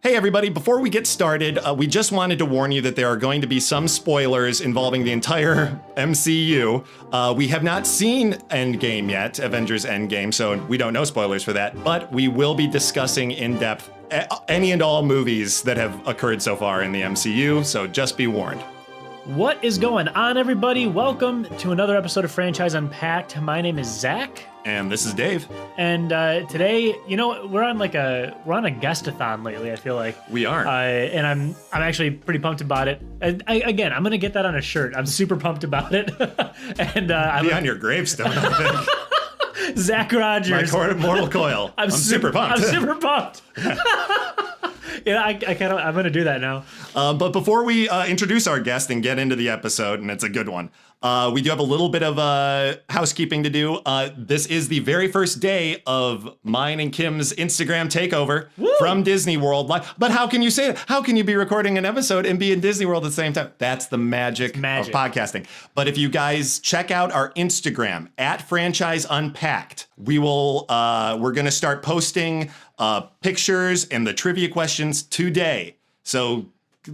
Hey everybody, before we get started, we just wanted to warn you that there are going to be some spoilers involving the entire MCU. We have not seen Endgame yet, Avengers Endgame, so we don't know spoilers for that, but we will be discussing in depth any and all movies that have occurred so far in the MCU, so just be warned. What is going on, everybody? Welcome to another episode of Franchise Unpacked. My name is Zach. And this is Dave. And today, you know, we're on a guestathon lately, I feel like. We are. And I'm actually pretty pumped about it. And again, I'm gonna get that on a shirt. I'm super pumped about it. And I'll be on your gravestone, I think. Zach Rogers. My mortal coil. I'm super pumped. I'm super pumped. Yeah, I'm gonna do that now. But before we introduce our guest and get into the episode, and it's a good one, we do have a little bit of housekeeping to do. This is the very first day of mine and Kim's Instagram takeover from Disney World. But how can you say that? How can you be recording an episode and be in Disney World at the same time? That's the magic of podcasting. But if you guys check out our Instagram at Franchise Unpacked, we're going to start posting pictures and the trivia questions today. So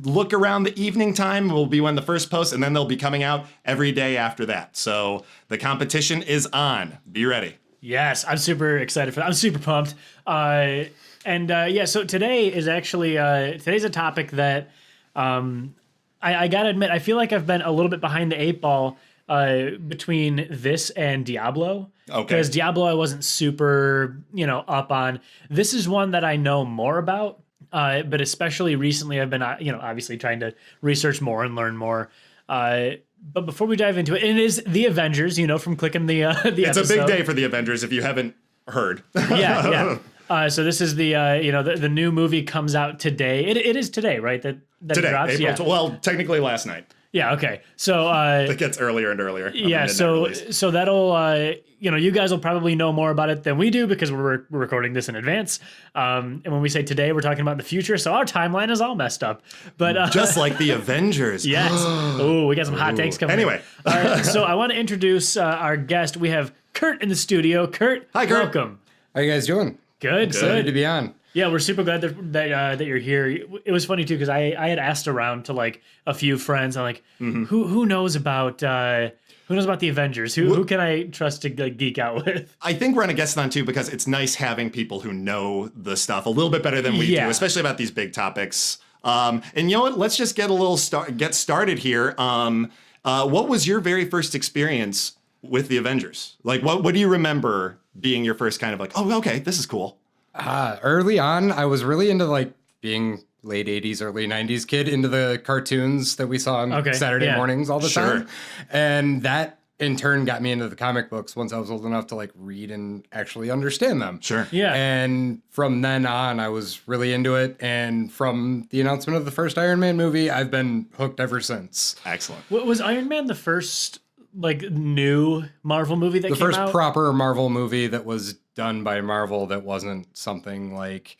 look around the evening time will be when the first post, and then they'll be coming out every day after that. So the competition is on. Be ready. Yes, I'm super excited for that. I'm super pumped. So today is actually today's a topic that I gotta admit, I feel like I've been a little bit behind the eight ball between this and Diablo. Okay. Because Diablo I wasn't super, up on. This is one that I know more about. But especially recently, I've been, obviously trying to research more and learn more. But before we dive into it, it is the Avengers, from clicking the episode. It's a big day for the Avengers if you haven't heard. Yeah. So this is the new movie comes out today. It is today, right? That today, drops. April, well, technically last night. Yeah. Okay. So it gets earlier and earlier. Yeah. So that'll you guys will probably know more about it than we do because we're recording this in advance. And when we say today, we're talking about the future. So our timeline is all messed up. But just like the Avengers. Yes. Oh, we got some hot takes coming. Anyway. So I want to introduce our guest. We have Kurt in the studio. Kurt. Hi, Kurt. Welcome. How you guys doing? Good. Excited to be on. Yeah, we're super glad that you're here. It was funny too because I had asked around to like a few friends. I'm like, who knows about the Avengers? Who can I trust to geek out with? I think we're on a guest-on too because it's nice having people who know the stuff a little bit better than we do, especially about these big topics. And you know what? Let's just get get started here. What was your very first experience with the Avengers? Like, what do you remember being your first kind of like, oh, okay, this is cool? Early on, I was really into like being late 80s, early 90s kid into the cartoons that we saw on Saturday mornings all the time. And that in turn got me into the comic books once I was old enough to like read and actually understand them. Sure. Yeah. And from then on, I was really into it. And from the announcement of the first Iron Man movie, I've been hooked ever since. Excellent. Was Iron Man the first like new Marvel movie that came out? The first proper Marvel movie that was done by Marvel that wasn't something like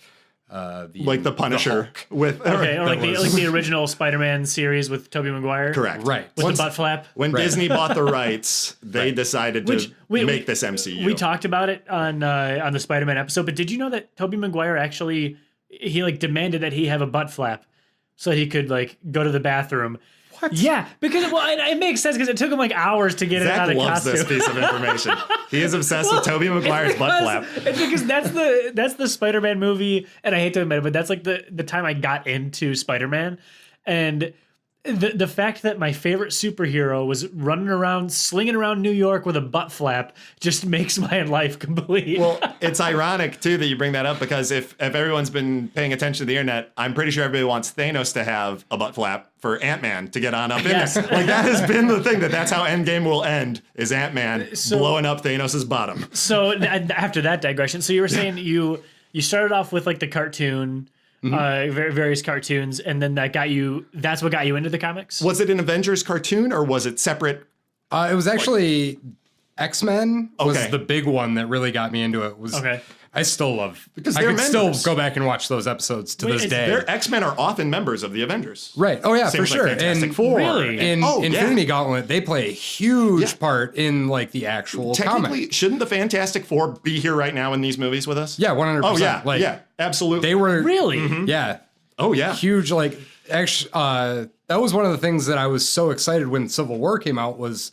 the Punisher with the original Spider-Man series with Tobey Maguire. Correct. Right. With the butt flap. When Disney bought the rights, they decided to make this MCU. We talked about it on the Spider-Man episode, but did you know that Tobey Maguire actually he demanded that he have a butt flap so he could go to the bathroom? What? Yeah, because it makes sense because it took him hours to get it out of costume. Zach loves this piece of information. He is obsessed with Tobey Maguire's butt flap. It's because that's the Spider-Man movie, and I hate to admit it, but that's like the time I got into Spider-Man, and the fact that my favorite superhero was running around, slinging around New York with a butt flap just makes my life complete. Well, it's ironic, too, that you bring that up, because if everyone's been paying attention to the internet, I'm pretty sure everybody wants Thanos to have a butt flap for Ant-Man to get on up in there. Like, that has been the thing, that's how Endgame will end, is Ant-Man blowing up Thanos' bottom. So, after that digression, so you were saying you started off with, the cartoon... various cartoons, and then that's what got you into the comics? Was it an Avengers cartoon or was it separate? It was actually X-Men was the big one that really got me into it. I still love because I could still go back and watch those episodes to this day. Their X-Men are often members of the Avengers. Right. Oh yeah, for sure. Fantastic Four. Really? In Infinity Gauntlet, they play a huge part in the actual Technically, shouldn't the Fantastic Four be here right now in these movies with us? Yeah, 100%. Oh yeah, absolutely. They were really. Yeah. Oh yeah. Huge, like, actually, that was one of the things that I was so excited when Civil War came out was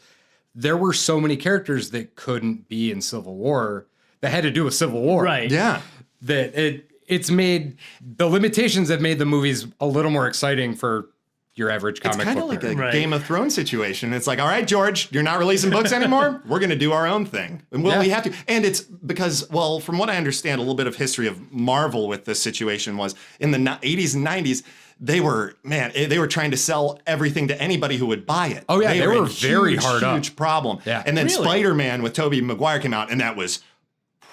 there were so many characters that couldn't be in Civil War that had to do with Civil War. Right. Yeah. That it's made, the limitations have made the movies a little more exciting for your average comic book. It's kind of like a Right. Game of Thrones situation. It's like, all right, George, you're not releasing books anymore. We're going to do our own thing. And we have to. And it's because, well, from what I understand, a little bit of history of Marvel with this situation was in the 80s and 90s, they were trying to sell everything to anybody who would buy it. Oh, yeah, they were very huge, hard up. Huge problem. Yeah. And then Really? Spider-Man with Tobey Maguire came out, and that was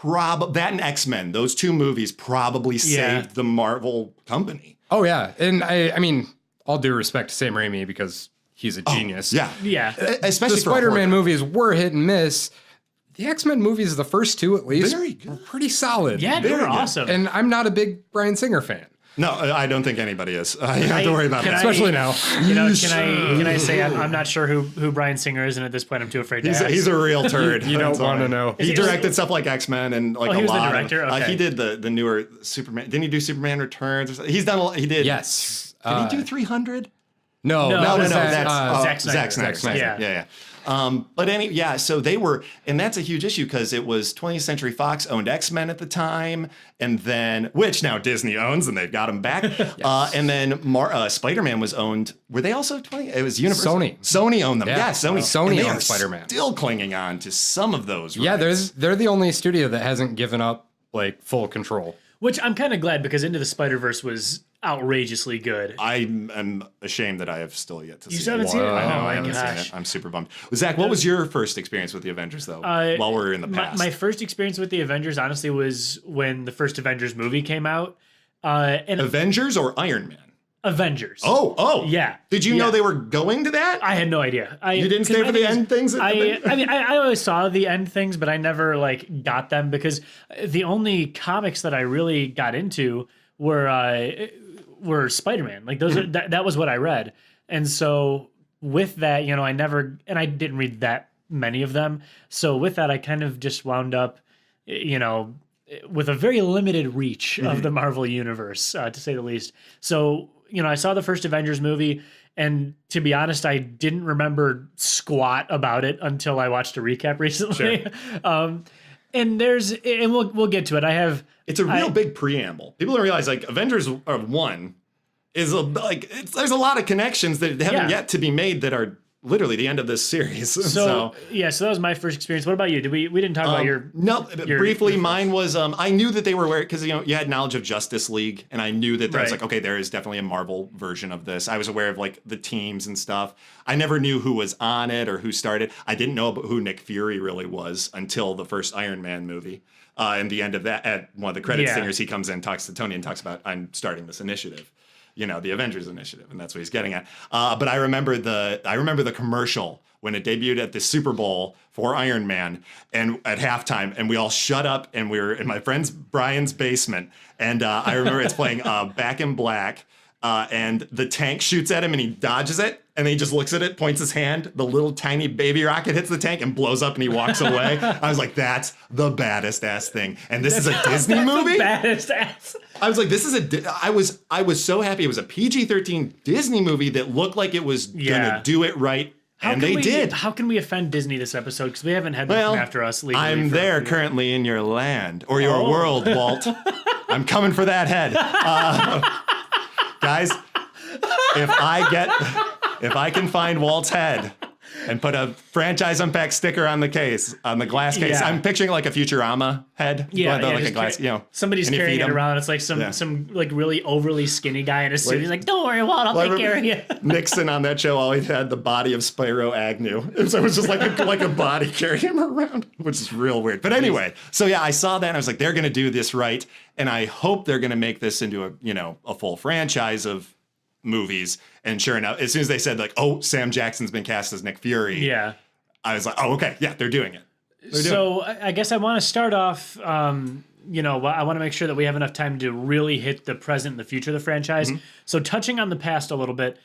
that and X-Men, those two movies probably saved the Marvel company. Oh, yeah. And I mean, all due respect to Sam Raimi because he's a genius. Yeah. Yeah. Especially The for a Spider-Man horror. movies were hit and miss. The X-Men movies, the first two at least, Very good. were pretty solid. Yeah, they Very were good. awesome. And I'm not a big Bryan Singer fan, No, I don't think anybody is. You don't have to worry about that. especially now. You know, can I say I'm not sure who Bryan Singer is, and at this point I'm too afraid to ask. He's a real turd. You don't That's all want to right. know. He directed stuff like X-Men and like he a was the lot. director? Of, Okay. he did the newer Superman. Didn't he do Superman Returns? Or something? He's done a lot. He did. Yes. Did he do 300? No, No, that was that's Zack Snyder. Snyder. Yeah. Yeah. So they were, and that's a huge issue because it was 20th Century Fox owned X-Men at the time, and then which now Disney owns, and they've got them back. And then Spider-Man was owned. Were they also 20? It was Universal. Sony owned them. Yeah, Sony. Sony And they owned are Spider-Man. Still clinging on to some of those. Yeah, rights. they're the only studio that hasn't given up like full control. Which I'm kind of glad because Into the Spider-Verse was outrageously good. I am ashamed that I have still yet to see still haven't it. seen it? I know, Oh I my haven't seen gosh. it. I'm super bummed. Zach, what was your first experience with the Avengers, though, while we were in the past? My first experience with the Avengers, honestly, was when the first Avengers movie came out. And Avengers or Iron Man? Avengers. Oh. Yeah. Did you know they were going to that? I had no idea. You didn't stay for the end things? I always saw the end things, but I never like got them because the only comics that I really got into were Spider-Man. Like those, that was what I read. And so with that, you know, I didn't read that many of them. So with that, I kind of just wound up, you know, with a very limited reach of the Marvel universe, to say the least. So, you know, I saw the first Avengers movie, and to be honest, I didn't remember squat about it until I watched a recap recently. Sure. And we'll get to it. It's a real big preamble. People don't realize like Avengers 1 is there's a lot of connections that haven't yet to be made that are literally the end of this series. So that was my first experience. What about you? We didn't talk about your... No, briefly, mine was, I knew that they were aware, because, you know, you had knowledge of Justice League, and I knew that there was like, okay, there is definitely a Marvel version of this. I was aware of like the teams and stuff. I never knew who was on it or who started. I didn't know about who Nick Fury really was until the first Iron Man movie. And the end of that, at one of the credit singers, he comes in, talks to Tony, and talks about, I'm starting this initiative. You know, the Avengers initiative, and that's what he's getting at. But I remember the commercial when it debuted at the Super Bowl for Iron Man, and at halftime, and we all shut up, and we were in my friend's Brian's basement, and I remember it's playing Back in Black, and the tank shoots at him, and he dodges it, and then he just looks at it, points his hand, the little tiny baby rocket hits the tank and blows up, and he walks away. I was like, that's the baddest ass thing, and this is a Disney movie. Baddest ass. I was like, I was so happy it was a PG-13 Disney movie that looked like it was gonna do it right, and they did. How can we offend Disney this episode? Because we haven't had them come after us legally. I'm there currently in your land or your world, Walt. I'm coming for that head, guys. If I can find Walt's head and put a franchise Unpacked sticker on the case, on the glass case. Yeah. I'm picturing like a Futurama head. Like a glass, somebody's carrying it around. It's like some like really overly skinny guy in a suit. He's like, "Don't worry, Walt, I'll take care of you." Nixon on that show always had the body of Spyro Agnew. So it was just like a body carrying him around, which is real weird. But anyway, so yeah, I saw that and I was like, they're gonna do this right, and I hope they're gonna make this into a full franchise of movies. And sure enough, as soon as they said like, oh, Sam Jackson's been cast as Nick Fury, I was like, oh, okay, yeah, they're doing it. I guess I want to start off, I want to make sure that we have enough time to really hit the present and the future of the franchise. Mm-hmm. So touching on the past a little bit,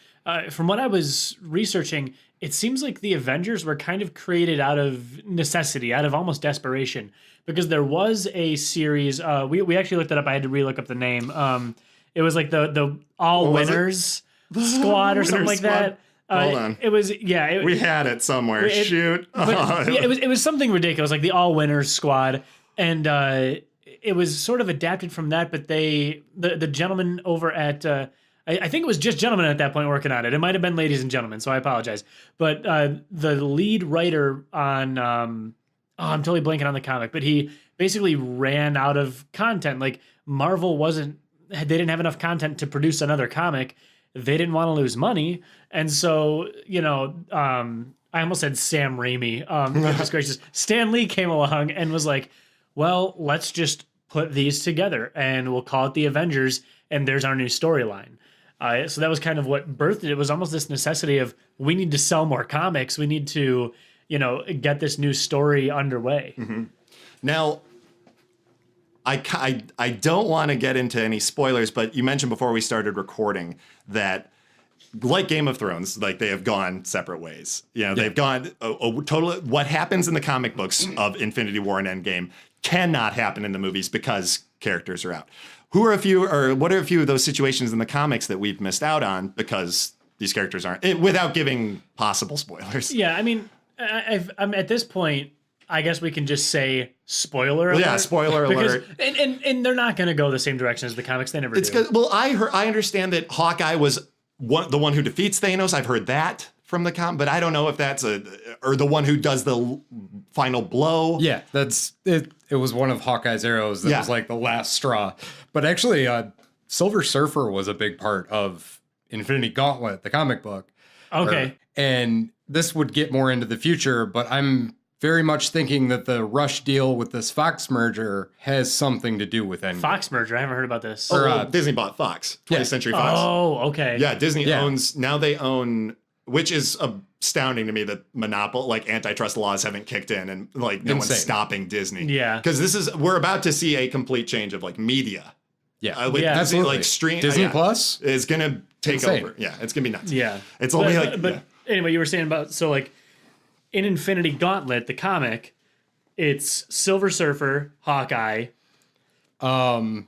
from what I was researching, it seems like the Avengers were kind of created out of necessity, out of almost desperation, because there was a series, we actually looked it up, I had to relook up the name, It was like the all winners squad or something like that. Hold on. It was we had it somewhere. Shoot. It was something ridiculous, like the all winners squad, and it was sort of adapted from that. But the gentleman over at I think it was just gentlemen at that point working on it. It might have been ladies and gentlemen, so I apologize. But the lead writer on I'm totally blanking on the comic, but he basically ran out of content. Like Marvel they didn't have enough content to produce another comic. They didn't want to lose money. And so, I almost said Sam Raimi. Goodness gracious. Stan Lee came along and was like, well, let's just put these together and we'll call it the Avengers. And there's our new storyline. So that was kind of what birthed it. It was almost this necessity of we need to sell more comics. We need to, get this new story underway. Mm-hmm. Now, I don't want to get into any spoilers, but you mentioned before we started recording that, like Game of Thrones, like they have gone separate ways. They've gone totally. What happens in the comic books of Infinity War and Endgame cannot happen in the movies because characters are out. What are a few of those situations in the comics that we've missed out on because these characters aren't, without giving possible spoilers? Yeah, I mean, I'm at this point. I guess we can just say spoiler alert. Yeah, spoiler alert. And they're not going to go the same direction as the comics. They never do. Well, I understand that Hawkeye was the one who defeats Thanos. I've heard that from the comic, but I don't know if that's or the one who does the final blow. Yeah, that's it. It was one of Hawkeye's arrows that was like the last straw. But actually, Silver Surfer was a big part of Infinity Gauntlet, the comic book. Okay. And this would get more into the future, but I'm very much thinking that the Rush deal with this Fox merger has something to do with Endgame. Fox merger? I haven't heard about this. Disney bought Fox, 20th Century Fox. Oh, okay. Yeah, Disney owns, now they own, which is astounding to me that antitrust laws haven't kicked in and no one's stopping Disney. Yeah. Because we're about to see a complete change of media. Yeah. Absolutely. Disney Plus is going to take over. Yeah, it's going to be nuts. Yeah. It's only anyway, you were saying about, in Infinity Gauntlet, the comic, it's Silver Surfer, Hawkeye. Thor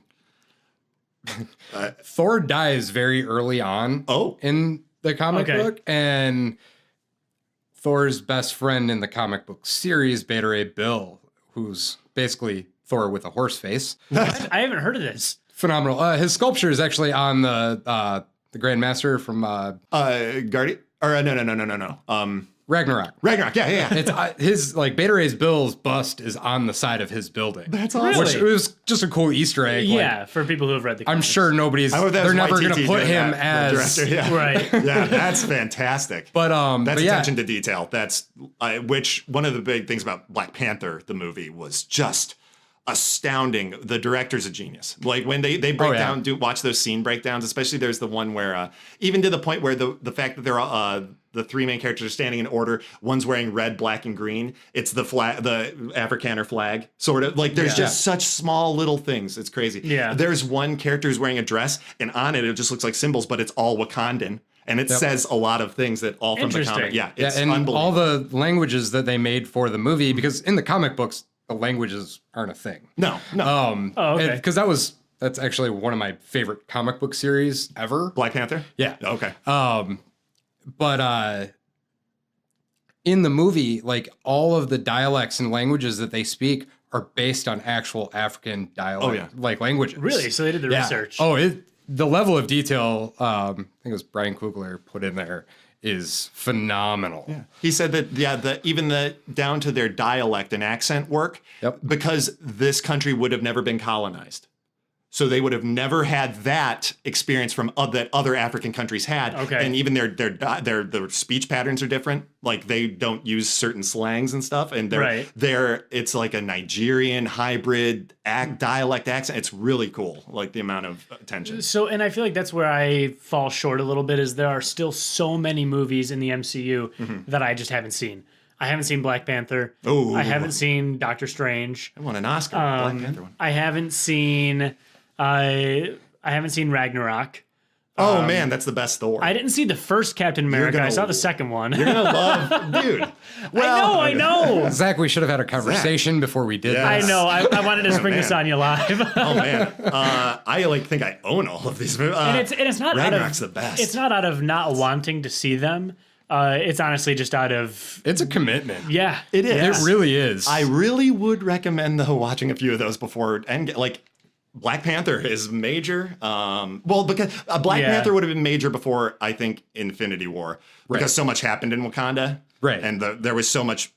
dies very early on in the comic book, and Thor's best friend in the comic book series, Beta Ray Bill, who's basically Thor with a horse face. I haven't heard of this. Phenomenal. His sculpture is actually on the Grandmaster from Guardian. Or no. Ragnarok. Yeah. It's his Beta Ray's Bill's bust is on the side of his building. That's awesome. Which was just a cool Easter egg. Yeah, for people who have read the comics. I'm sure they're never going to put him as director. Yeah. Right. Yeah, that's fantastic. But that's attention to detail. That's which one of the big things about Black Panther, the movie, was just astounding. The director's a genius. When they break down, watch those scene breakdowns, especially there's the one where even to the point where the fact that they're the three main characters are standing in order. One's wearing red, black, and green. It's the flag, the Afrikaner flag, sort of. There's just such small little things. It's crazy. Yeah. There's one character who's wearing a dress, and on it just looks like symbols, but it's all Wakandan. And it says a lot of things that all from the comic. Yeah, it's and unbelievable. All the languages that they made for the movie, because in the comic books, the languages aren't a thing. No. Okay. Because that's actually one of my favorite comic book series ever. Black Panther? Yeah. Okay. But in the movie, all of the dialects and languages that they speak are based on actual African dialect, languages. Really? So they did the research. The level of detail, I think it was Brian Kugler put in there, is phenomenal. Yeah. He said that even down to their dialect and accent work, because this country would have never been colonized. So they would have never had that experience that other African countries had. Okay. And even their speech patterns are different. They don't use certain slangs and stuff. And it's like a Nigerian hybrid dialect accent. It's really cool. The amount of attention. So, and I feel like that's where I fall short a little bit, is there are still so many movies in the MCU that I just haven't seen. I haven't seen Black Panther. Oh. I haven't seen Doctor Strange. I won an Oscar. Black Panther one. I haven't seen Ragnarok. Oh man, that's the best Thor. I didn't see the first Captain America. I saw the second one. You're gonna love, dude. Well, I know. Zach, we should have had a conversation before we did this. I know. I wanted to spring this on you live. Oh man, I think I own all of these movies. And it's not Ragnarok's out of the best. It's not out of not wanting to see them. It's honestly just out of It's a commitment. yeah. It is. It really is. I really would recommend though watching a few of those before and like Black Panther is major. Well, because Black Panther would have been major before I think Infinity War because so much happened in Wakanda, right? And there was so much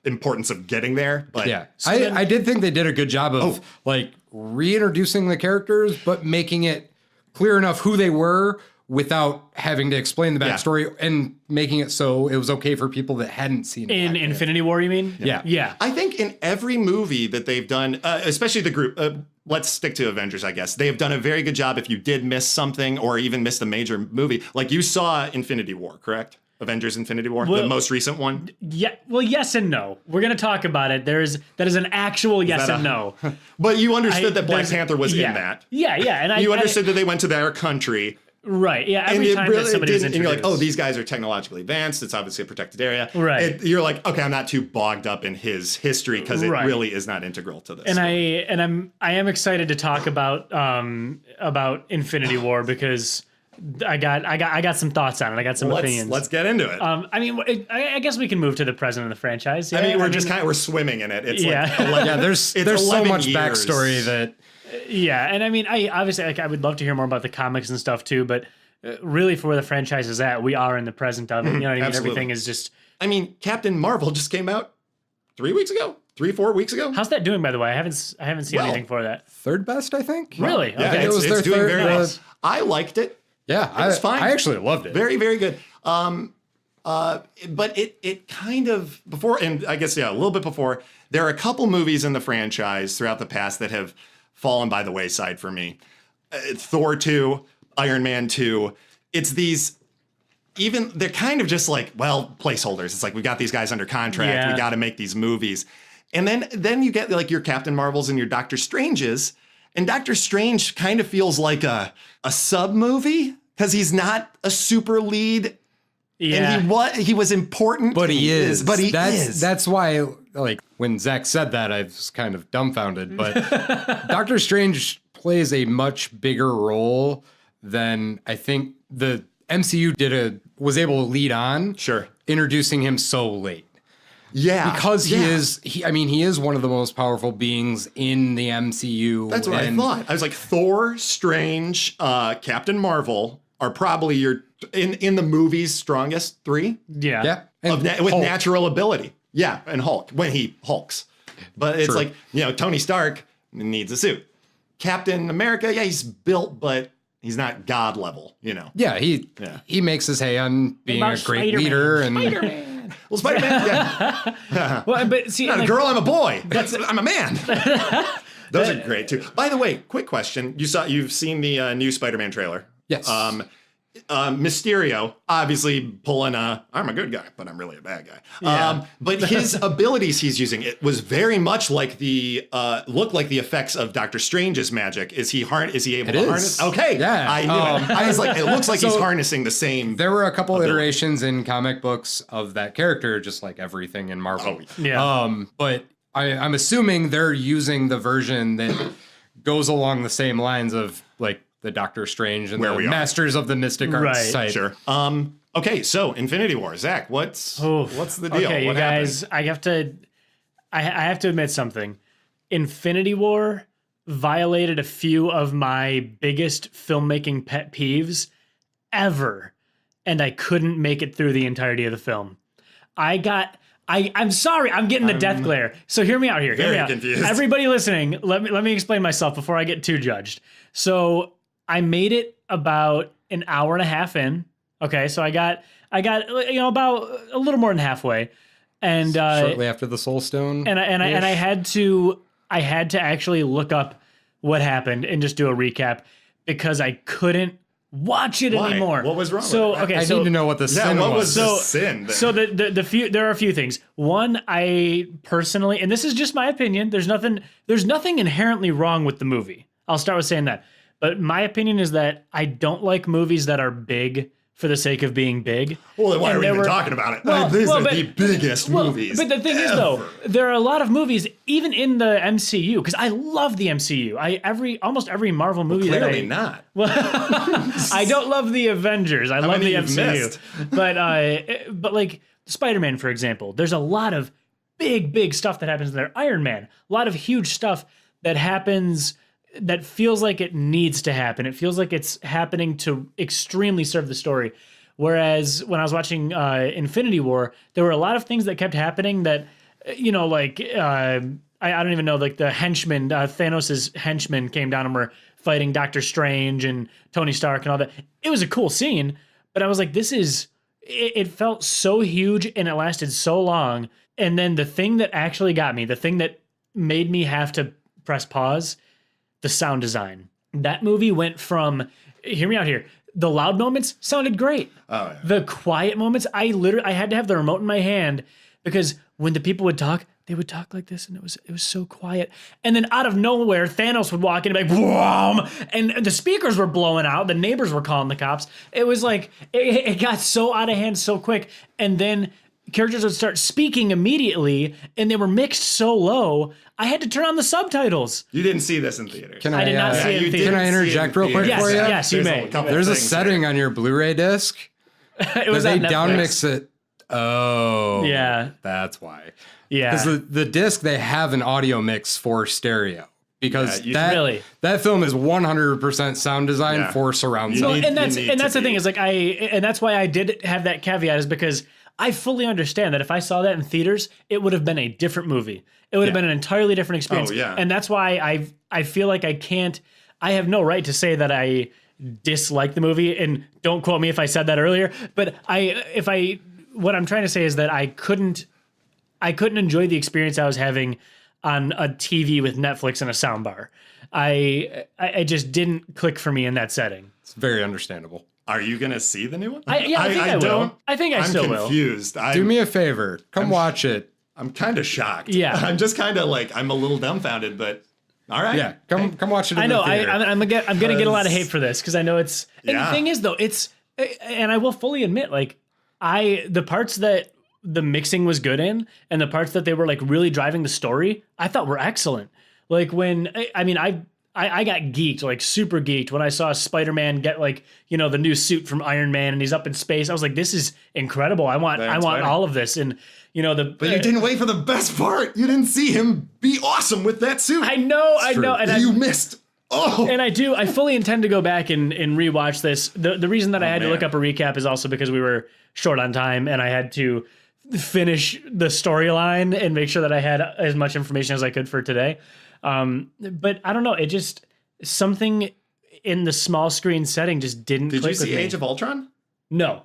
importance of getting there. But yeah, I did think they did a good job of like reintroducing the characters, but making it clear enough who they were without having to explain the backstory and making it so it was okay for people that hadn't seen it. In Infinity War, you mean? Yeah. Yeah. I think in every movie that they've done, especially the group, let's stick to Avengers, I guess. They have done a very good job if you did miss something or even missed a major movie. Like you saw Infinity War, correct? Avengers Infinity War, the most recent one? Yeah. Well, yes and no. We're going to talk about it. That is an actual yes and no. But you understood that Black Panther was in that. Yeah, yeah. And you understood that they went to their country. Right. Yeah. Every time that somebody was introduced, and you're like, oh, these guys are technologically advanced. It's obviously a protected area. Right. You're like, okay, I'm not too bogged up in his history because it really is not integral to this. And I am excited to talk about Infinity War because I got some thoughts on it. I got some opinions. Let's get into it. I mean, I guess we can move to the president of the franchise. Yeah? I mean, we're swimming in it. It's yeah. like 11, there's so much backstory that. Yeah, and I mean, I obviously I would love to hear more about the comics and stuff too, but really for where the franchise is at, we are in the present of it. You know what I mean? Absolutely. Everything is just. I mean, Captain Marvel just came out 4 weeks ago. How's that doing, by the way? I haven't seen anything for that. Third best, I think. Really? Yeah, Okay. it was their doing third. very well. I liked it. Yeah, it was fine. I actually loved it. Very, very good. But it kind of before, and I guess a little bit before. There are a couple movies in the franchise throughout the past that have fallen by the wayside for me. Thor 2, Iron Man 2. It's these. Even they're kind of just like, well, placeholders. It's like we got these guys under contract. Yeah. We got to make these movies, and then you get like your Captain Marvels and your Doctor Stranges, and Doctor Strange kind of feels like a sub movie because he's not a super lead. Yeah. And he was important, but he is. But he is. That's why, like when Zach said that, I was kind of dumbfounded. But Doctor Strange plays a much bigger role than I think the MCU was able to lead on. Sure. Introducing him so late. Yeah. Because he is one of the most powerful beings in the MCU. That's what I thought. I was like, Thor, Strange, Captain Marvel are probably your in the movie's strongest three. Yeah. Yeah. With natural ability. Yeah, and Hulk when he hulks. But it's like, Tony Stark needs a suit. Captain America, he's built, but he's not God level, Yeah, he makes his hay on being a great leader and Spider-Man. Well, Spider-Man, yeah. Well, but see, I'm not a girl, I'm a boy. I'm a man. Those are great too. By the way, quick question: you've seen the new Spider-Man trailer? Yes. Mysterio, obviously pulling I'm a good guy, but I'm really a bad guy. Yeah. But his abilities he's using, it was very much like looked like the effects of Doctor Strange's magic. Is he able to harness? Okay. Yeah. I knew it. I was like, it looks like he's harnessing the same. There were a couple iterations in comic books of that character, just like everything in Marvel. Oh, yeah. But I'm assuming they're using the version that goes along the same lines of like the Doctor Strange and the Masters of the Mystic Arts type. Sure. Okay, so Infinity War. Zach, what's the deal? Okay, what you guys, I have to admit something. Infinity War violated a few of my biggest filmmaking pet peeves ever, and I couldn't make it through the entirety of the film. I'm sorry, I'm getting the death glare. So hear me out here. Hear me out. Confused. Everybody listening, let me explain myself before I get too judged. So I made it about an hour and a half in. Okay, so I got about a little more than halfway, and shortly after the Soul Stone. And I had to actually look up what happened and just do a recap because I couldn't watch it anymore. What was wrong? So with it? okay, I need to know what the sin was. What was the sin? So there are a few things. One, I personally, and this is just my opinion. There's nothing inherently wrong with the movie. I'll start with saying that. But my opinion is that I don't like movies that are big for the sake of being big. Well, then why are we even talking about it? These are the biggest movies. But the thing is, though, there are a lot of movies, even in the MCU, because I love the MCU. Almost every Marvel movie clearly not. Well, I don't love the Avengers. I love the MCU. But like Spider-Man, for example, there's a lot of big stuff that happens in there. Iron Man, a lot of huge stuff that happens that feels like it needs to happen. It feels like it's happening to extremely serve the story. Whereas when I was watching Infinity War, there were a lot of things that kept happening that, like I don't even know, like the henchmen, Thanos' henchmen came down and were fighting Doctor Strange and Tony Stark and all that. It was a cool scene, but I was like, it felt so huge and it lasted so long. And then the thing that actually got me, the thing that made me have to press pause, the sound design. That movie went from, hear me out here, the loud moments sounded great. Oh, yeah. The quiet moments, I had to have the remote in my hand because when the people would talk, they would talk like this and it was so quiet. And then out of nowhere, Thanos would walk in and be like, whoom! And the speakers were blowing out. The neighbors were calling the cops. It was like, it got so out of hand so quick. And then characters would start speaking immediately, and they were mixed so low, I had to turn on the subtitles. You didn't see this in theaters. I did not see it in theaters. Can I interject real quick for you? Yes, you may. There's a setting on your Blu-ray disc it was that they Netflix. downmix it. Oh, yeah, that's why. Yeah, because the disc, they have an audio mix for stereo. Because that film is 100% sound design for surround sound. And that's the thing is like and that's why I did have that caveat is because I fully understand that if I saw that in theaters, it would have been a different movie. It would have been an entirely different experience. Oh, yeah. And that's why I feel like I have no right to say that I dislike the movie, and don't quote me if I said that earlier, but what I'm trying to say is that I couldn't enjoy the experience I was having on a TV with Netflix and a soundbar. I just didn't click for me in that setting. It's very understandable. Are you going to see the new one? I think I will. I think I still will. I'm confused. Do me a favor. Come watch it. I'm kind of shocked. Yeah. I'm just kind of like, I'm a little dumbfounded, but all right. Yeah. Come watch it in I know. the theater. I'm going to get a lot of hate for this because I know it's... And the thing is, though, and I will fully admit, like, the parts that the mixing was good in and the parts that they were, like, really driving the story, I thought were excellent. Like, I got geeked, like super geeked when I saw Spider-Man get like, the new suit from Iron Man and he's up in space. I was like, this is incredible. I want all of this. And but you didn't wait for the best part. You didn't see him be awesome with that suit. I know. And you missed. Oh. And I fully intend to go back and rewatch this. The reason that I had to look up a recap is also because we were short on time and I had to finish the storyline and make sure that I had as much information as I could for today. But I don't know. It just something in the small screen setting just didn't. Did click you see with me. Age of Ultron? No.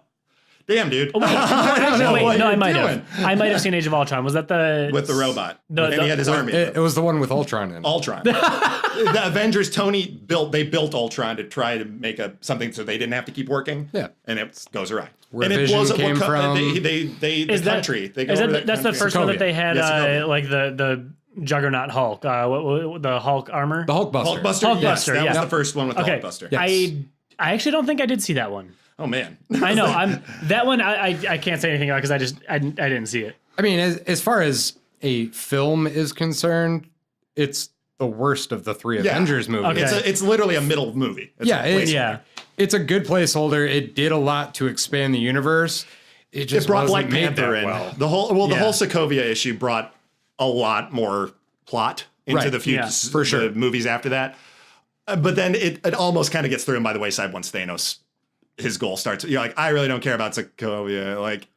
Damn, dude. Oh, wait. I might have. I might have seen Age of Ultron. Was that with the robot? And he had his army. It was the one with Ultron in it. Ultron. The Avengers. Tony built Ultron to try to make something so they didn't have to keep working. Yeah, and it goes awry. Where and Vision it blows up came from. The country. That's the first one that they had, like the Juggernaut Hulk, the Hulk armor, the Hulkbuster. Yes, that was the first one with the Hulkbuster. Yes. I actually don't think I did see that one. Oh man, I know. That one. I can't say anything about because I didn't see it. I mean, as far as a film is concerned, it's the worst of the three Avengers movies. Okay. It's literally a middle movie. It's a good placeholder. It did a lot to expand the universe. It just brought wasn't Black Panther in. Well. The whole Sokovia issue brought a lot more plot into the future for sure. The movies after that. But then it almost kind of gets thrown by the wayside once Thanos, his goal starts. You're like, I really don't care about Sokovia. Like,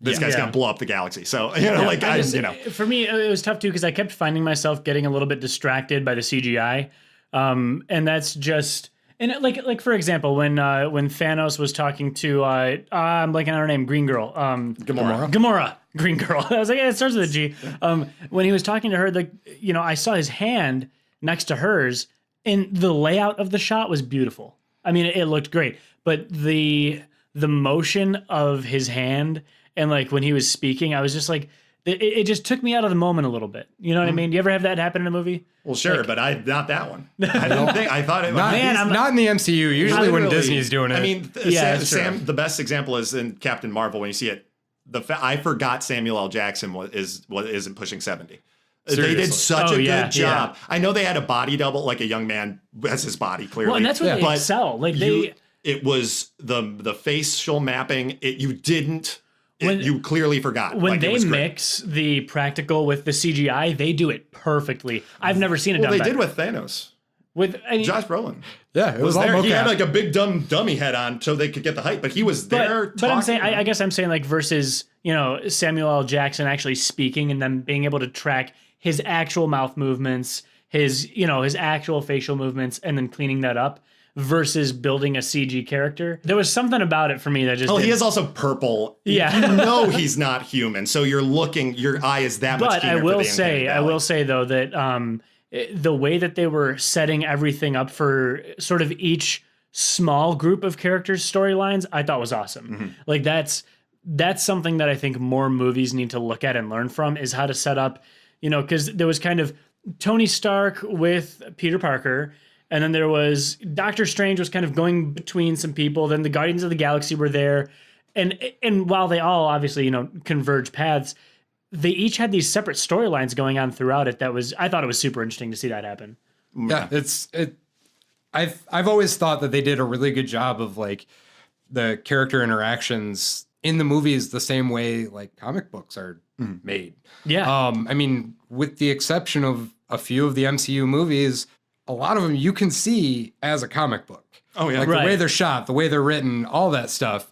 this guy's gonna blow up the galaxy. So for me, it was tough too because I kept finding myself getting a little bit distracted by the CGI, and that's just. And like for example, when Thanos was talking to I'm blanking on her name, Green Girl, Gamora, Green Girl. I was like, it starts with a G. When he was talking to her, I saw his hand next to hers, and the layout of the shot was beautiful. I mean, it looked great, but the motion of his hand and like when he was speaking, I was just like, it just took me out of the moment a little bit. You know what I mean? Do you ever have that happen in a movie? Well, sure, but not that one. I don't think I thought it. Not in the MCU. Usually when Disney's doing it. I mean, Sam. The best example is in Captain Marvel when you see it. I forgot Samuel L. Jackson isn't pushing 70. Seriously. They did such a good job. Yeah. I know they had a body double, like a young man has his body clearly. Well, and that's what they excel. Like it was the facial mapping. You clearly forgot. When they mix the practical with the CGI, they do it perfectly. I've never seen it done better. They did with Thanos. Josh Brolin. Yeah, it was all there. mocap. He had like a big dummy head on so they could get the height, but he was there. But I'm saying, I guess I'm saying like versus, Samuel L. Jackson actually speaking and then being able to track his actual mouth movements, his actual facial movements, and then cleaning that up versus building a CG character. There was something about it for me that just. He is also purple. Yeah, he's not human, so your eye is that much. But I will say though that the way that they were setting everything up for sort of each small group of characters' storylines, I thought was awesome. Mm-hmm. Like that's something that I think more movies need to look at and learn from is how to set up, because there was kind of Tony Stark with Peter Parker, and then there was Doctor Strange was kind of going between some people. Then the Guardians of the Galaxy were there, and while they all obviously converge paths, they each had these separate storylines going on throughout it. I thought it was super interesting to see that happen. Yeah, I've always thought that they did a really good job of like the character interactions in the movies the same way like comic books are made. Yeah. I mean, with the exception of a few of the MCU movies, a lot of them you can see as a comic book. Oh yeah. Like the way they're shot, the way they're written, all that stuff.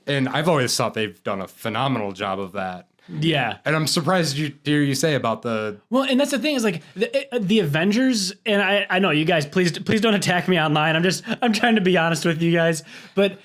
And I've always thought they've done a phenomenal job of that. Yeah. And I'm surprised to hear you say about the... Well, and that's the thing is like the Avengers, and I know you guys, please don't attack me online. I'm trying to be honest with you guys, but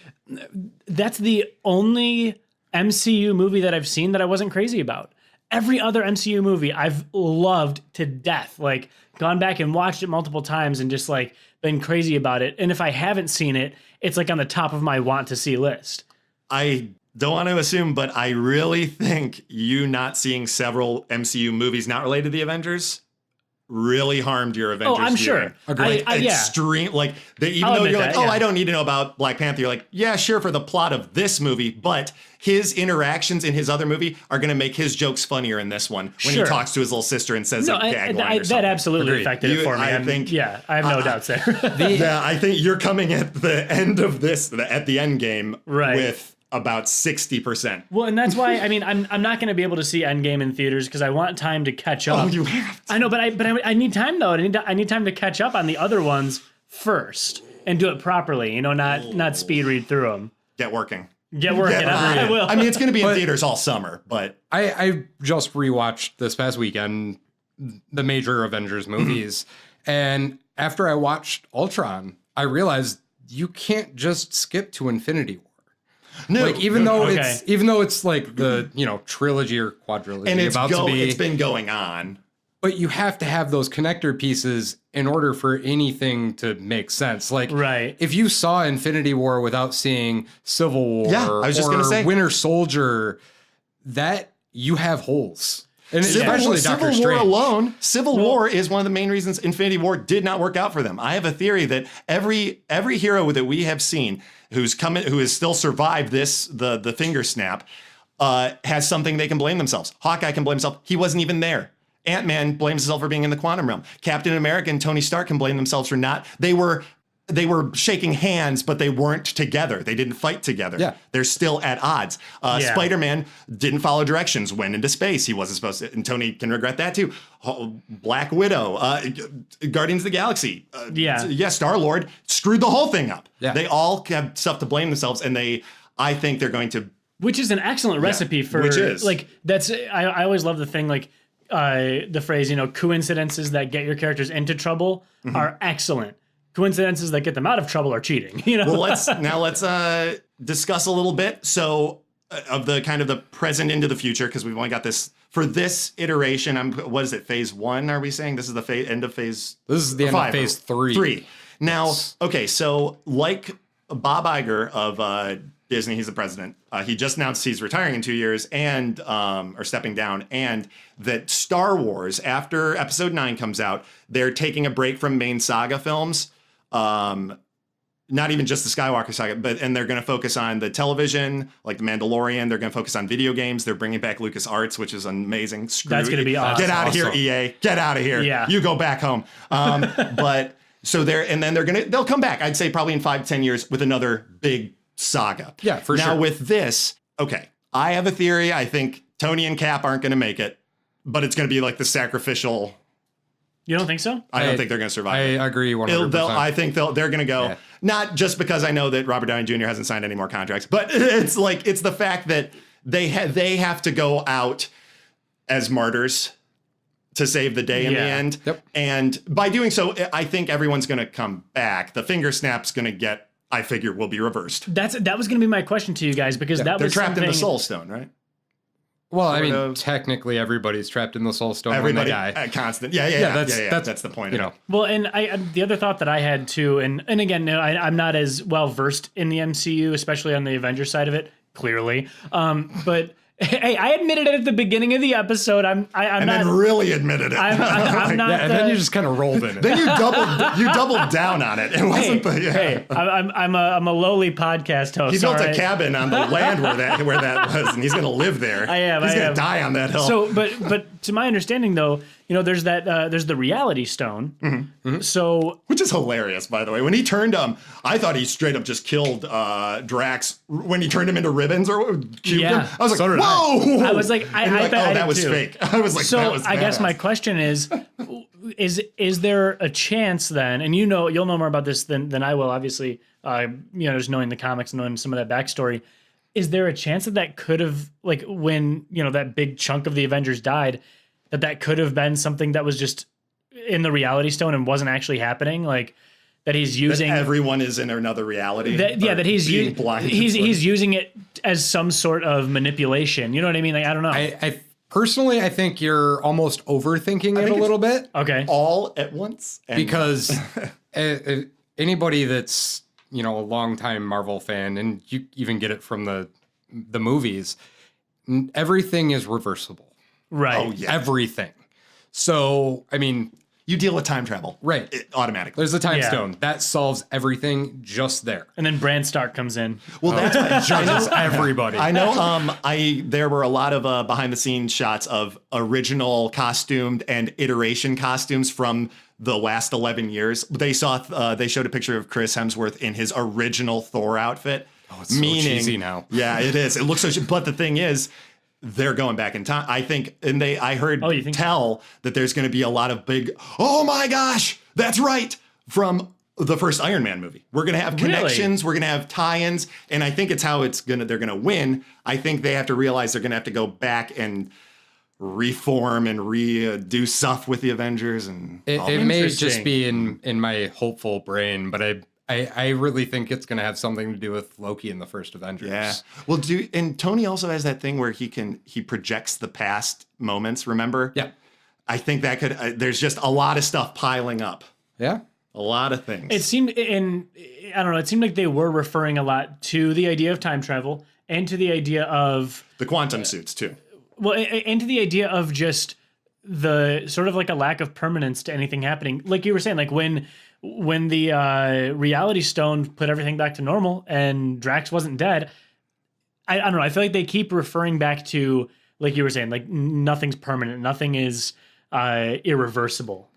that's the only MCU movie that I've seen that I wasn't crazy about. Every other MCU movie I've loved to death, like gone back and watched it multiple times and just like been crazy about it. And if I haven't seen it, it's like on the top of my want to see list. I don't want to assume, but I really think you not seeing several MCU movies not related to the Avengers really harmed your Avengers. Oh, I'm sure. Extreme, like even though you're like, I don't need to know about Black Panther. You're like, yeah, sure, for the plot of this movie, but his interactions in his other movie are going to make his jokes funnier in this one when he talks to his little sister and says a gag line or something. That absolutely affected it for me. I have no doubts there. I think you're coming at the end of this, at the end game, with about 60%. Well, and that's why I'm not going to be able to see Endgame in theaters because I want time to catch up. Oh, you have to. I know, but I need time though. I need time to catch up on the other ones first and do it properly. Not speed read through them. Get working. I will. I mean, it's going to be in theaters all summer, but I just rewatched this past weekend the major Avengers movies, and after I watched Ultron, I realized you can't just skip to Infinity War. No, like even though it's like the trilogy or quadrilogy and it's been going on, but you have to have those connector pieces in order for anything to make sense. Like if you saw Infinity War without seeing Civil War, I was just gonna say Winter Soldier, that you have holes. And especially Doctor Civil War Strange alone, War is one of the main reasons Infinity War did not work out for them. I have a theory that every hero that we have seen who has still survived the finger snap, has something they can blame themselves. Hawkeye can blame himself. He wasn't even there. Ant-Man blames himself for being in the quantum realm. Captain America and Tony Stark can blame themselves for not. They were shaking hands, but they weren't together. They didn't fight together. Yeah. They're still at odds. Spider-Man didn't follow directions, went into space. He wasn't supposed to, and Tony can regret that too. Black Widow, Guardians of the Galaxy. Star-Lord screwed the whole thing up. Yeah. They all have stuff to blame themselves, and I think they're going to. Which is an excellent recipe for. Which is. Like, that's, I always love the thing, like, the phrase, coincidences that get your characters into trouble are excellent. Coincidences that get them out of trouble are cheating. Well, let's discuss a little bit. So of the kind of the present into the future, because we've only got this for this iteration. What is it? Phase 1? Are we saying this is the end of phase? This is the end of phase 3. Now, okay. So like Bob Iger of Disney, he's the president. He just announced he's retiring in 2 years and or stepping down, and that Star Wars, after Episode 9 comes out, they're taking a break from main saga films. Not even just the Skywalker saga, and they're going to focus on the television, like The Mandalorian. They're going to focus on video games. They're bringing back LucasArts, which is amazing. That's going to be awesome. Get out of here, EA. Get out of here. Yeah. You go back home. But so they'll come back. I'd say probably in 5 to 10 years with another big saga. Yeah, for sure. Now with this, okay, I have a theory. I think Tony and Cap aren't going to make it, but it's going to be like the sacrificial. You don't think so? I don't think they're going to survive. I agree 100%. I think they're going to go. Yeah. Not just because I know that Robert Downey Jr. hasn't signed any more contracts, but it's the fact that they have to go out as martyrs to save the day in the end. Yep. And by doing so, I think everyone's going to come back. The finger snap's going to get, I figure, will be reversed. That was going to be my question to you guys, because they're trapped in the Soul Stone, right? Well, I mean, technically everybody's trapped in the Soul Stone when they die. Constant. Yeah. That's the point. You know. Well, and the other thought that I had too, and again, I'm not as well versed in the MCU, especially on the Avengers side of it, clearly. But hey, I admitted it at the beginning of the episode. I'm not. Then really admitted it. I'm not. And then you just kind of rolled in it. Then you doubled down on it. It wasn't. Hey, I'm a lowly podcast host. He built a cabin on the land where that was, and he's going to live there. He's going to die on that hill. So, but to my understanding, though, there's there's the reality stone. Mm-hmm. So, which is hilarious, by the way. When he turned I thought he straight up just killed Drax when he turned him into ribbons or cubed him. I was like, whoa! I was like, I that was fake. I was like, so that was badass. I guess my question is there a chance then? And you'll know more about this than I will, obviously. Just knowing the comics and knowing some of that backstory. Is there a chance that could have, like, when that big chunk of the Avengers died, that could have been something that was just in the reality stone and wasn't actually happening, like that he's using? That everyone is in another reality. That he's using it as some sort of manipulation. You know what I mean? Like, I don't know. I personally, I think you're almost overthinking it a little bit. Okay. All at once, because anybody that's a longtime Marvel fan, and you even get it from the movies, everything is reversible. Right. Oh, yeah. Everything. So, I mean, you deal with time travel. Right. Automatically. There's the time stone. That solves everything just there. And then Bran Stark comes in. Well, that's what judges everybody. I know there were a lot of behind the scenes shots of original costumed and iteration costumes from the last 11 years. They showed a picture of Chris Hemsworth in his original Thor outfit. Oh, it's so cheesy now. Yeah, it is. It looks so but the thing is, they're going back in time. I think, and I heard tell that there's going to be a lot of big, oh my gosh, that's right, from the first Iron Man movie. We're going to have connections, we're going to have tie-ins, and I think it's how they're going to win. I think they have to realize they're going to have to go back and reform and redo stuff with the Avengers. And it may just be in my hopeful brain, but I really think it's going to have something to do with Loki in the first Avengers. Yeah. Well, and Tony also has that thing where he projects the past moments, remember? Yeah. I think that could, there's just a lot of stuff piling up. Yeah. A lot of things. It seemed, I don't know, it seemed like they were referring a lot to the idea of time travel and to the idea of... the quantum suits, too. Well, and to the idea of just the sort of like a lack of permanence to anything happening. Like you were saying, like when the reality stone put everything back to normal and Drax wasn't dead, I don't know. I feel like they keep referring back to, like you were saying, like nothing's permanent. Nothing is irreversible,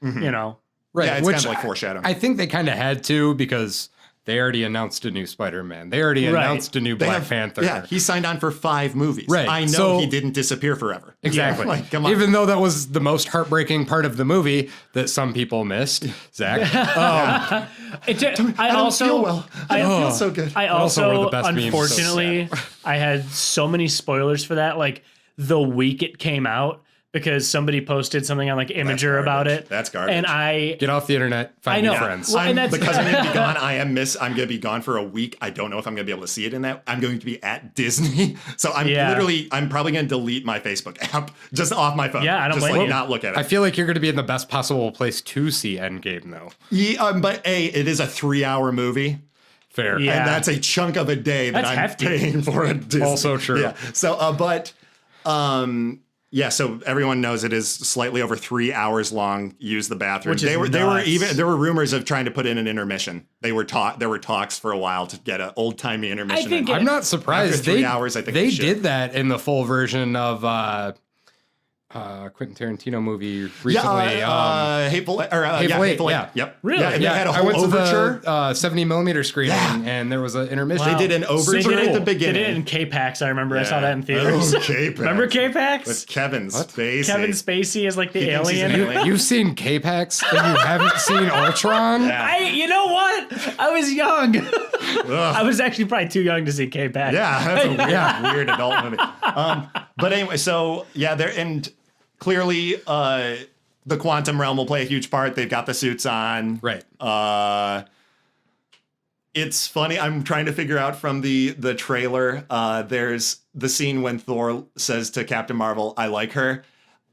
Right. Yeah, it's kind of like foreshadowing. I think they kind of had to, because they already announced a new Spider-Man. They already announced a new Black Panther. Yeah, he signed on for 5 movies. Right. I know he didn't disappear forever. Exactly. Like, come on. Even though that was the most heartbreaking part of the movie that some people missed, Zach. I don't feel well. I don't feel so good. I also unfortunately, I had so many spoilers for that. Like the week it came out, because somebody posted something on like Imager about it. That's garbage. And get off the internet, find new friends. Well, because I'm going to be gone. I'm going to be gone for a week. I don't know if I'm going to be able to see it in that. I'm going to be at Disney, so I'm probably going to delete my Facebook app just off my phone. Yeah, I don't just blame you. Not look at it. I feel like you're going to be in the best possible place to see Endgame, though. Yeah, but it is a 3-hour movie. Fair. Yeah. And that's a chunk of a day that I'm hefty. paying for a Disney. Also true. Yeah. So, so everyone knows it is slightly over 3 hours long. Use the bathroom. Which is There were rumors of trying to put in an intermission. There were talks for a while to get an old timey intermission. I'm not surprised. After 3 hours, I think they did that in the full version of Quentin Tarantino movie recently. Hateful Eight. Yeah. Yep. Really? Yeah, and they had a whole overture. To the 70 millimeter screening, and there was an intermission. Wow. They did an overture at the beginning. They did it in K-Pax. I remember. I saw that in theaters. Oh, K-Pax. Remember K-Pax? With Kevin Spacey. Kevin Spacey is like the alien. You've seen K-Pax and you haven't seen Ultron? Yeah. You know what? I was young. I was actually probably too young to see K-Pax. Yeah, that's a weird adult movie. But anyway, so and clearly the quantum realm will play a huge part. They've got the suits on. Right. It's funny. I'm trying to figure out from the trailer. There's the scene when Thor says to Captain Marvel, "I like her."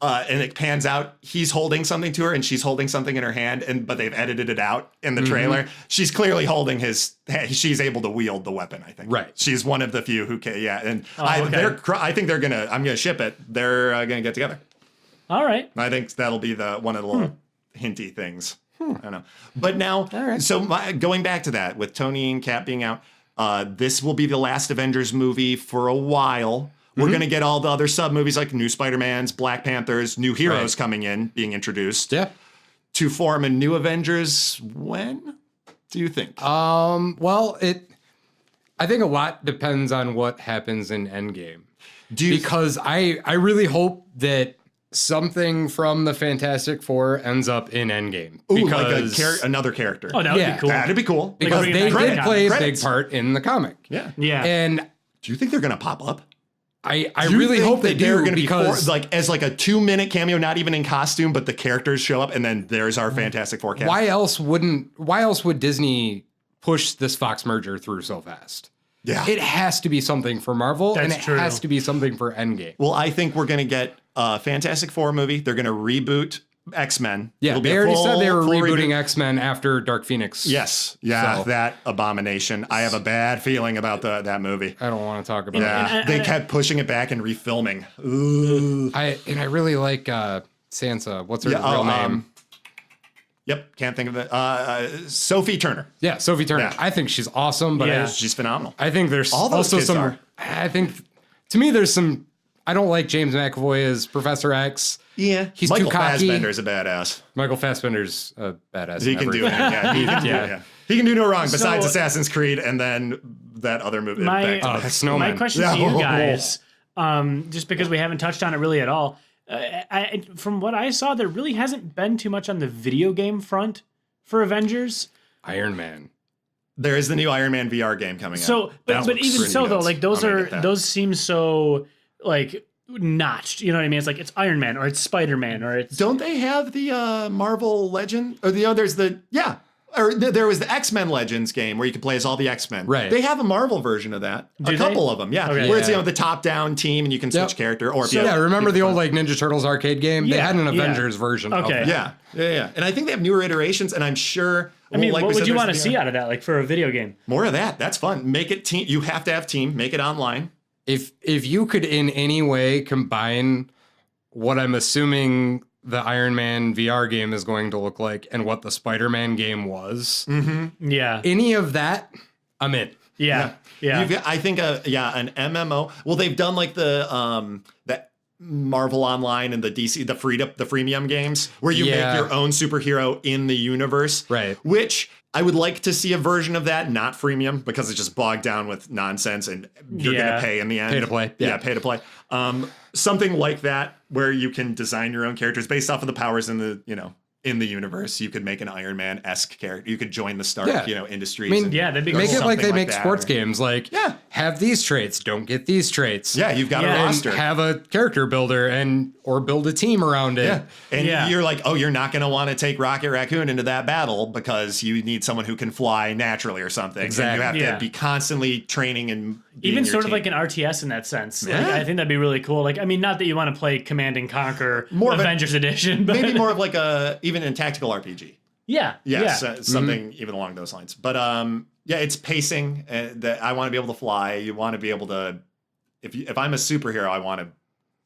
And it pans out. He's holding something to her, and she's holding something in her hand. But they've edited it out in the trailer. She's clearly holding his. She's able to wield the weapon. I think. Right. She's one of the few who can. Yeah. And okay. I think they're gonna. I'm gonna ship it. They're gonna get together. All right. I think that'll be one of the little hinty things. I don't know. But now, so going back to that with Tony and Cap being out, this will be the last Avengers movie for a while. We're going to get all the other sub movies like new Spider-Mans, Black Panthers, new heroes coming in, being introduced. Yeah. To form a new Avengers. When do you think? Well, I think a lot depends on what happens in Endgame. Because I really hope that something from the Fantastic Four ends up in Endgame. Ooh, like another character. Oh, that would be cool. That'd be cool. Because they did play a big Credits. part in the comic. Yeah. Yeah. And do you think they're going to pop up? I really hope they do, going to because be as like a 2-minute cameo, not even in costume, but the characters show up, and then there's our Fantastic Four cast. Why else would Disney push this Fox merger through so fast? Yeah. It has to be something for Marvel, and it true. has to be something for Endgame. Well, I think we're going to get a Fantastic Four movie. They're going to reboot X-Men. Yeah, they already said they were rebooting X-Men after Dark Phoenix. Yes. Yeah, So. that abomination. I have a bad feeling about that movie. I don't want to talk about Yeah, they kept pushing it back and refilming. Ooh. I really like Sansa. What's her real name? Yep, can't think of it. Sophie Turner. Yeah, Sophie Turner. Yeah. I think she's awesome, but She's phenomenal. I think there's All those also kids some. are. I think to me there's some. I don't like James McAvoy as Professor X. Yeah, He's Michael too cocky. Fassbender's a badass. Michael Fassbender's a badass. He can do it. Yeah, he can do it. Yeah. He can do no wrong besides Assassin's Creed and then that other movie. Snowman. My question to you guys, just because we haven't touched on it really at all, from what I saw, there really hasn't been too much on the video game front for Avengers. Iron Man. There is the new Iron Man VR game coming out. So, but even so though, like those seem so like notched. You know what I mean? It's like it's Iron Man or it's Spider-Man or it's. Don't they have the Marvel Legend or there's the there was the X-Men Legends game where you could play as all the X-Men. Right. They have a Marvel version of that. Do a couple of them, yeah. Okay. Where it's the top-down team and you can switch character. Or remember the old like Ninja Turtles arcade game? They had an Avengers version. Okay. Of that. Yeah. And I think they have newer iterations, and I'm sure. I mean, what would you want to see out of that? Like for a video game? More of that. That's fun. Make it team. You have to have team. Make it online. If you could in any way combine what I'm assuming the Iron Man VR game is going to look like and what the Spider-Man game was, yeah, any of that, I'm in. Yeah. I think an MMO. Well, they've done like the Marvel Online and the DC, the freemium games where you make your own superhero in the universe. Right. Which I would like to see a version of that, not freemium, because it's just bogged down with nonsense and you're going to pay in the end. Pay to play. Yeah, pay to play. Something like that where you can design your own characters based off of the powers in the universe. You could make an Iron Man-esque character. You could join the Stark, industries. I mean, that'd be make cool. it like they make that, sports games. Like, have these traits, don't get these traits. Yeah, you've got a roster. And have a character builder or build a team around it. Yeah. And you're like, you're not going to want to take Rocket Raccoon into that battle because you need someone who can fly naturally or something. Exactly. And you have to be constantly training and even sort of like an RTS in that sense. Yeah. Like, I think that'd be really cool. Like, I mean, not that you want to play Command and Conquer more Avengers Edition, but maybe more of like even in tactical RPG. Yeah. Yes, something even along those lines. But Yeah, it's pacing. That I want to be able to fly. You want to be able to. If I'm a superhero, I want to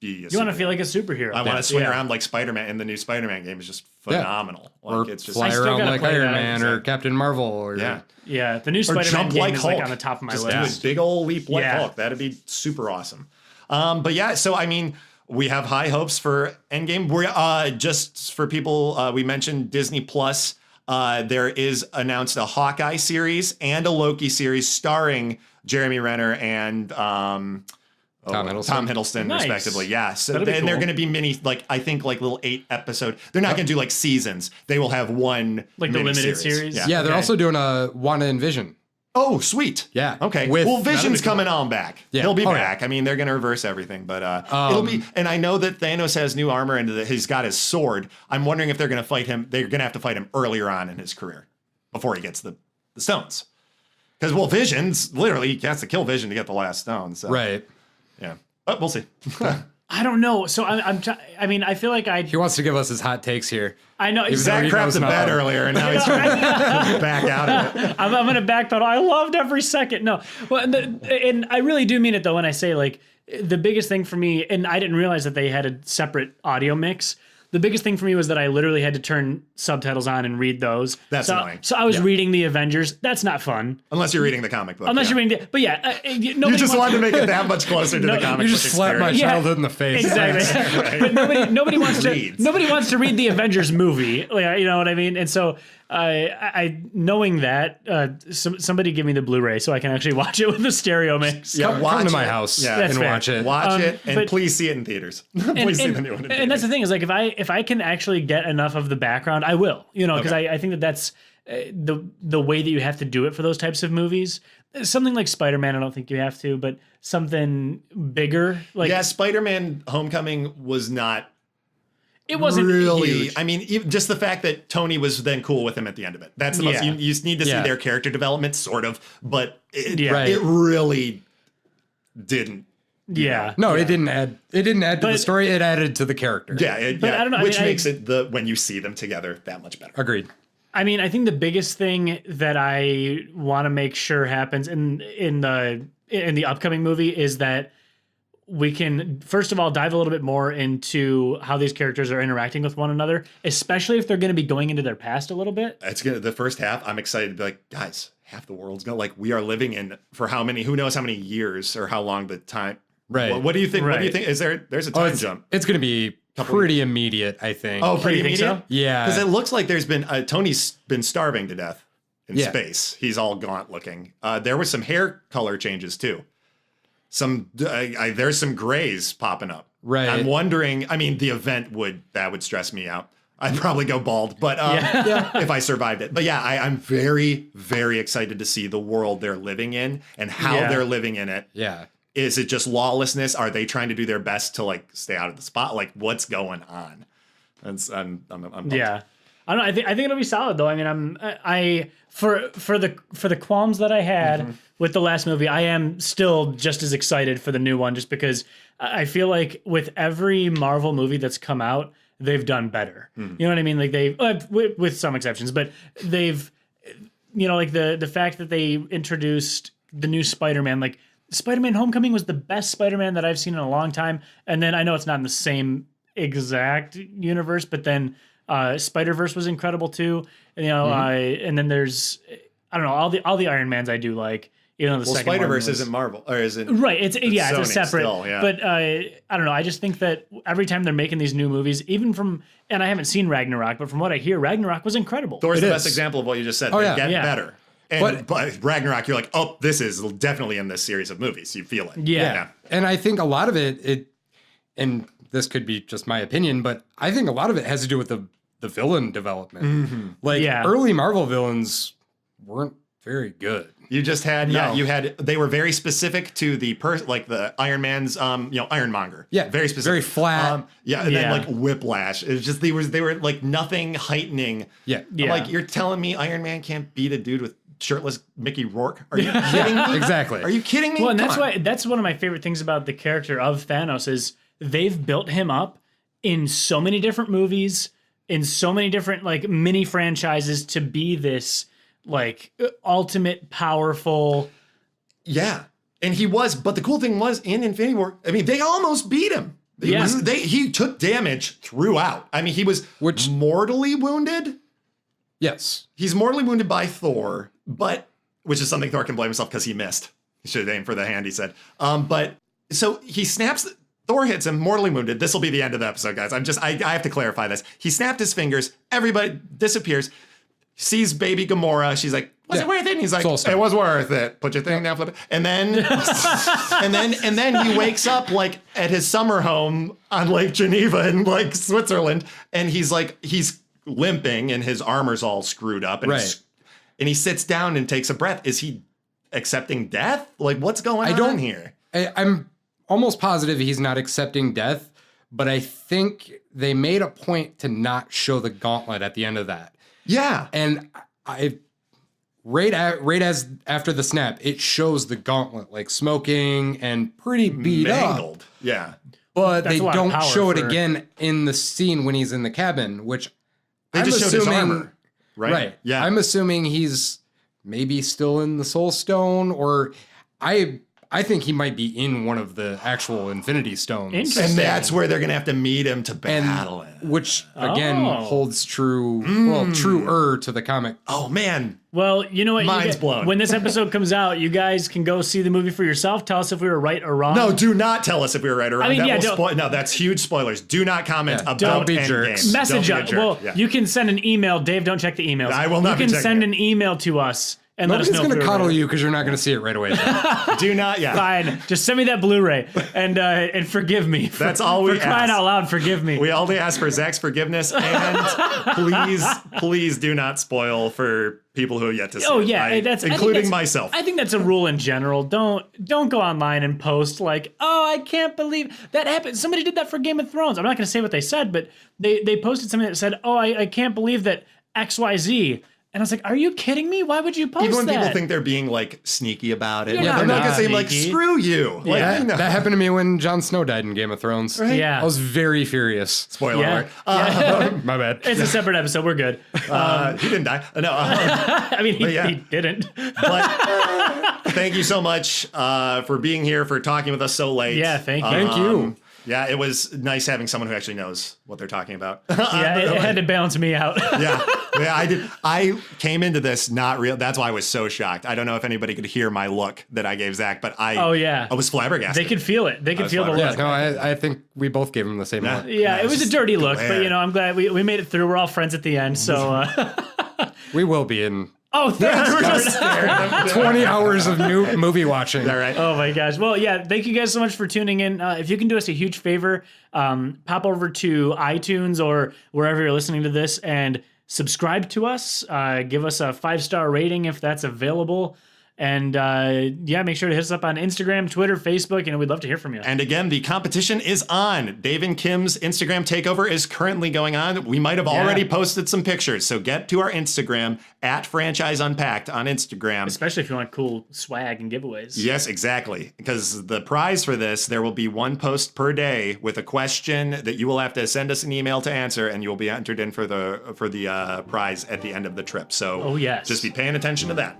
be. You want to feel like a superhero. I want to swing around like Spider-Man in the new Spider-Man game. Is just phenomenal. Like, or it's just fly around like Iron Man or Captain Marvel. Or yeah. The new Spider-Man game is like on the top of my list. Just do a big old leap like Hulk. That'd be super awesome. But yeah, so I mean. We have high hopes for Endgame. We're just for people. We mentioned Disney Plus. There is announced a Hawkeye series and a Loki series starring Jeremy Renner and Tom Hiddleston, nice. respectively. Yeah. So and they're going to be mini, like I think, like little 8 episode. They're not going to do like seasons. They will have one like the limited series. Yeah, they're also doing a Wanda and Vision. Oh, sweet. Yeah. Okay. Well, Vision's coming on back. Yeah. He'll be back. I mean, they're going to reverse everything, but it'll be. And I know that Thanos has new armor and he's got his sword. I'm wondering if they're going to fight him. They're going to have to fight him earlier on in his career before he gets the stones. Because Vision's literally he has to kill Vision to get the last stone. So. Right. Yeah. But we'll see. I don't know. So I mean, I feel like he wants to give us his hot takes here. I know. Zach crapped the bed earlier, and now he's trying to back out of it. I'm going to backpedal. I loved every second. No, well, and I really do mean it though when I say like the biggest thing for me, and I didn't realize that they had a separate audio mix. The biggest thing for me was that I literally had to turn subtitles on and read those. That's annoying. So I was reading the Avengers. That's not fun. Unless you're reading the comic book. You're reading but you just wanted to make it that much closer to the comic book. You just slapped my childhood in the face. Exactly. Right. But nobody wants to read the Avengers movie. Like, you know what I mean? And so I knowing that, somebody give me the Blu-ray so I can actually watch it with the stereo mix. Yeah, come to my house and watch it. Watch it, and please see it in theaters. Please see the new one in theaters. And that's the thing is, like, if I can actually get enough of the background, I will. You know, because I think that's the way that you have to do it for those types of movies. Something like Spider-Man, I don't think you have to, but something bigger. Like Spider-Man: Homecoming was not. It wasn't really huge. I mean, even just the fact that Tony was then cool with him at the end of it. That's the most you just need to see their character development, sort of, but it really didn't. Yeah. No, it didn't add to the story, it added to the character. Yeah, I don't know, which makes it when you see them together that much better. Agreed. I mean, I think the biggest thing that I want to make sure happens in the upcoming movie is that we can, first of all, dive a little bit more into how these characters are interacting with one another, especially if they're going to be going into their past a little bit. It's gonna, the first half, I'm excited to be like, guys, half the world's going, like, we are living in, for how many, who knows how many years or how long the time. Right. What do you think? Right. What do you think? There's a time jump. It's going to be pretty immediate, I think. Oh, pretty immediate? So? Yeah. Because it looks like there's been, Tony's been starving to death in space. He's all gaunt looking. There was some hair color changes too. There's some grays popping up. Right. I'm wondering, I mean, the event would stress me out. I'd probably go bald, but if I survived it. But yeah, I'm very, very excited to see the world they're living in and how they're living in it. Yeah. Is it just lawlessness? Are they trying to do their best to like stay out of the spot? Like, what's going on? I'm yeah. I don't know. I think it'll be solid though. I mean, for the qualms that I had with the last movie, I am still just as excited for the new one, just because I feel like with every Marvel movie that's come out, they've done better. You know what I mean? Like they've, with some exceptions, but they've, you know, like the fact that they introduced the new Spider-Man, like Spider-Man: Homecoming was the best Spider-Man that I've seen in a long time. And then I know it's not in the same exact universe, but then Spider-Verse was incredible too. You know, and then there's, I don't know, all the Iron Mans I do like. You know, the second Spider-Verse isn't Marvel, or is it? Right, it's a separate. Still, But I don't know. I just think that every time they're making these new movies, even from, and I haven't seen Ragnarok, but from what I hear, Ragnarok was incredible. Thor's the best example of what you just said. They get better. And but Ragnarok, you're like, oh, this is definitely in this series of movies. You feel it. Yeah. And I think a lot of it, and this could be just my opinion, but I think a lot of it has to do with the villain development. Early Marvel villains weren't very good. You just had, they were very specific to the like the Iron Man's, Ironmonger. Yeah. Very specific. Very flat. And then like Whiplash. It was just, they were like nothing heightening. Yeah. I'm like, you're telling me Iron Man can't beat a dude with shirtless Mickey Rourke? Are you kidding me? Exactly. Are you kidding me? Well, and that's one of my favorite things about the character of Thanos is they've built him up in so many different movies, in so many different like mini franchises to be this like ultimate powerful. Yeah. And he was, but the cool thing was in Infinity War, I mean, they almost beat him. He took damage throughout. I mean, he was mortally wounded. Yes. He's mortally wounded by Thor, which is something Thor can blame himself because he missed. He should have aimed for the hand, he said. But so he snaps, Thor hits him, mortally wounded. This will be the end of the episode, guys. I have to clarify this. He snapped his fingers, everybody disappears, sees baby Gamora. She's like, was it worth it? And he's like, it was worth it. Put your thing down, flip it. And then, and then he wakes up like at his summer home on Lake Geneva in like Switzerland. And he's limping and his armor's all screwed up. And, and he sits down and takes a breath. Is he accepting death? Like, what's going on here? I'm almost positive he's not accepting death, but I think they made a point to not show the gauntlet at the end of that. Yeah. And after the snap, it shows the gauntlet like smoking and pretty beat mangled. Up. Yeah. But they don't show it again in the scene when he's in the cabin, which they just showed his armor. Right. Yeah. I'm assuming he's maybe still in the Soul Stone, or I think he might be in one of the actual Infinity Stones. And that's where they're going to have to meet him to battle him. Which, again, holds true, truer to the comic. Oh, man. Well, you know what? Mind's blown. When this episode comes out, you guys can go see the movie for yourself. Tell us if we were right or wrong. No, do not tell us if we were right or wrong. I mean, no, that's huge spoilers. Do not comment about Endgame. Message us. Well, you can send an email. Dave, don't check the emails. I will not. You can send an email to us. And nobody's going to coddle you because you're not going to see it right away. Do not, Fine. Just send me that Blu-ray and forgive me. That's all we ask. For crying out loud, forgive me. We only ask for Zach's forgiveness, and please do not spoil for people who have yet to see. Oh yeah, including myself. I think that's a rule in general. Don't go online and post like, oh, I can't believe that happened. Somebody did that for Game of Thrones. I'm not going to say what they said, but they posted something that said, oh, I can't believe that XYZ. And I was like, are you kidding me? Why would you post that? Even when people think they're being like sneaky about it. They're not going to say like, screw you. That happened to me when Jon Snow died in Game of Thrones. Right? Yeah. I was very furious. Spoiler alert. My bad. It's a separate episode. We're good. He didn't die. No. I mean, he didn't. But thank you so much for being here, for talking with us so late. Yeah, thank you. Thank you. Yeah, it was nice having someone who actually knows what they're talking about. Yeah, it had to balance me out. Yeah, I did. I came into this not real. That's why I was so shocked. I don't know if anybody could hear my look that I gave Zach, but I was flabbergasted. They could feel it. They could feel the look. Yeah, no, I think we both gave him the same look. Yeah, it was a dirty look, but I'm glad we made it through. We're all friends at the end, so. We will be in. Oh, thanks. 20 hours of new movie watching. All right. Oh my gosh. Well, yeah, thank you guys so much for tuning in. If you can do us a huge favor, pop over to iTunes or wherever you're listening to this and subscribe to us. Give us a 5-star rating if that's available. And make sure to hit us up on Instagram, Twitter, Facebook. We'd love to hear from you. And again, the competition is on. Dave and Kim's Instagram takeover is currently going on. We might have already posted some pictures. So get to our Instagram at Franchise Unpacked on Instagram. Especially if you want cool swag and giveaways. Yes, exactly. Because the prize for this, there will be one post per day with a question that you will have to send us an email to answer, and you will be entered in for the prize at the end of the trip. So just be paying attention to that.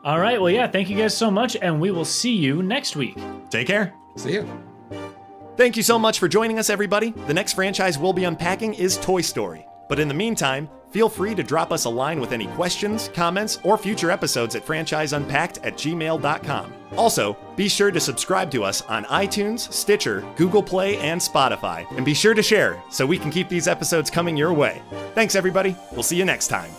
All right. Well, yeah, thank you guys so much, and we will see you next week. Take care. See you. Thank you so much for joining us, everybody. The next franchise we'll be unpacking is Toy Story. But in the meantime, feel free to drop us a line with any questions, comments, or future episodes at franchiseunpacked@gmail.com. Also, be sure to subscribe to us on iTunes, Stitcher, Google Play, and Spotify. And be sure to share so we can keep these episodes coming your way. Thanks, everybody. We'll see you next time.